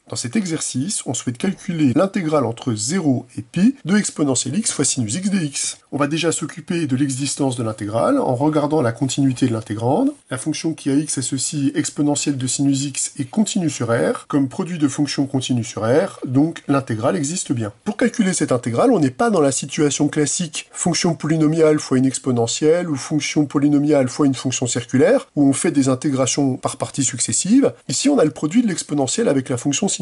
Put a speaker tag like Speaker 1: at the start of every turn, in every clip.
Speaker 1: Dans cet exercice, on souhaite calculer l'intégrale entre 0 et pi de exponentielle x fois sinus x dx. On va déjà s'occuper de l'existence de l'intégrale en regardant la continuité de l'intégrande. La fonction qui a x associe exponentielle de sinus x est continue sur R, comme produit de fonctions continues sur R, donc l'intégrale existe bien. Pour calculer cette intégrale, on n'est pas dans la situation classique fonction polynomiale fois une exponentielle ou fonction polynomiale fois une fonction circulaire, où on fait des intégrations par parties successives. Ici, on a le produit de l'exponentielle avec la fonction sinus.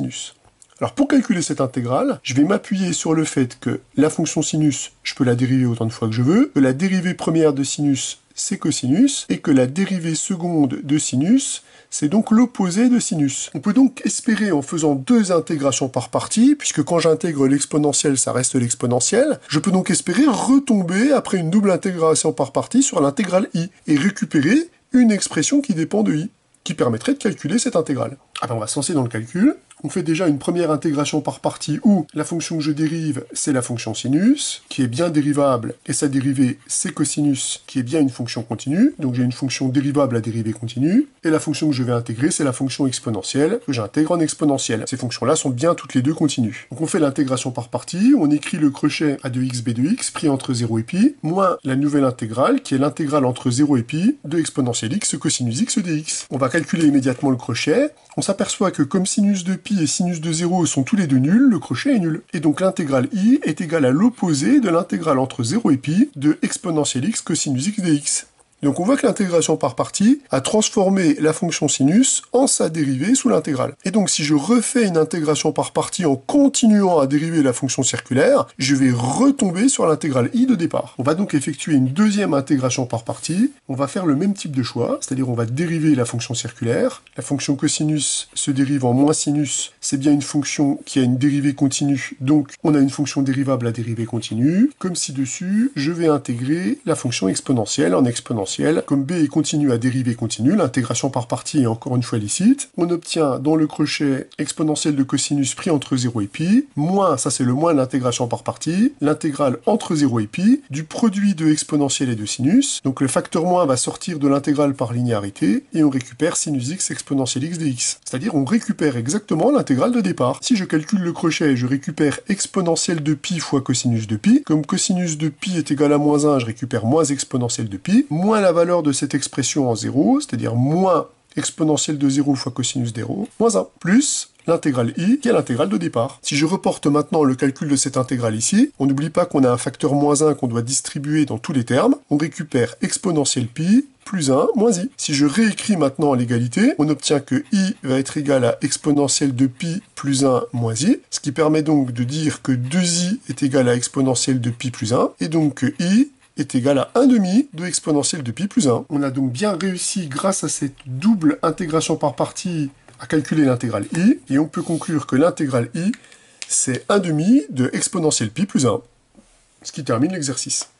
Speaker 1: Alors pour calculer cette intégrale, je vais m'appuyer sur le fait que la fonction sinus, je peux la dériver autant de fois que je veux, que la dérivée première de sinus, c'est cosinus, et que la dérivée seconde de sinus, c'est donc l'opposé de sinus. On peut donc espérer en faisant deux intégrations par partie, puisque quand j'intègre l'exponentielle, ça reste l'exponentielle, je peux donc espérer retomber après une double intégration par partie sur l'intégrale i, et récupérer une expression qui dépend de i, qui permettrait de calculer cette intégrale. Alors on va se lancer dans le calcul. On fait déjà une première intégration par partie où la fonction que je dérive, c'est la fonction sinus, qui est bien dérivable, et sa dérivée, c'est cosinus, qui est bien une fonction continue. Donc j'ai une fonction dérivable à dérivée continue, et la fonction que je vais intégrer, c'est la fonction exponentielle, que j'intègre en exponentielle. Ces fonctions-là sont bien toutes les deux continues. Donc on fait l'intégration par partie, on écrit le crochet a de x b de x, pris entre 0 et pi, moins la nouvelle intégrale, qui est l'intégrale entre 0 et pi, de exponentielle x cosinus x dx. On va calculer immédiatement le crochet. On s'aperçoit que comme sinus de pi et sinus de 0 sont tous les deux nuls, le crochet est nul. Et donc l'intégrale i est égale à l'opposé de l'intégrale entre 0 et pi de exponentielle x cosinus x dx. Donc on voit que l'intégration par partie a transformé la fonction sinus en sa dérivée sous l'intégrale. Et donc si je refais une intégration par partie en continuant à dériver la fonction circulaire, je vais retomber sur l'intégrale i de départ. On va donc effectuer une deuxième intégration par partie. On va faire le même type de choix, c'est-à-dire on va dériver la fonction circulaire. La fonction cosinus se dérive en moins sinus, c'est bien une fonction qui a une dérivée continue, donc on a une fonction dérivable à dérivée continue. Comme ci-dessus, je vais intégrer la fonction exponentielle en exponentielle. Comme b est continu à dérivée continue, l'intégration par partie est encore une fois licite. On obtient dans le crochet exponentielle de cosinus pris entre 0 et pi, moins, ça c'est le moins de l'intégration par partie, l'intégrale entre 0 et pi, du produit de exponentielle et de sinus. Donc le facteur moins va sortir de l'intégrale par linéarité, et on récupère sinus x exponentielle x dx. C'est-à-dire on récupère exactement l'intégrale de départ. Si je calcule le crochet, je récupère exponentielle de pi fois cosinus de pi. Comme cosinus de pi est égal à moins 1, je récupère moins exponentielle de pi, moins la valeur de cette expression en 0, c'est-à-dire moins exponentielle de 0 fois cosinus de 0, moins 1, plus l'intégrale i, qui est l'intégrale de départ. Si je reporte maintenant le calcul de cette intégrale ici, on n'oublie pas qu'on a un facteur moins 1 qu'on doit distribuer dans tous les termes, on récupère exponentielle pi, plus 1, moins i. Si je réécris maintenant l'égalité, on obtient que i va être égal à exponentielle de pi plus 1 moins i, ce qui permet donc de dire que 2i est égal à exponentielle de pi plus 1, et donc que i est égal à 1/2 de exponentielle de pi plus 1. On a donc bien réussi, grâce à cette double intégration par partie, à calculer l'intégrale i, et on peut conclure que l'intégrale i, c'est 1/2 de exponentielle pi plus 1, ce qui termine l'exercice.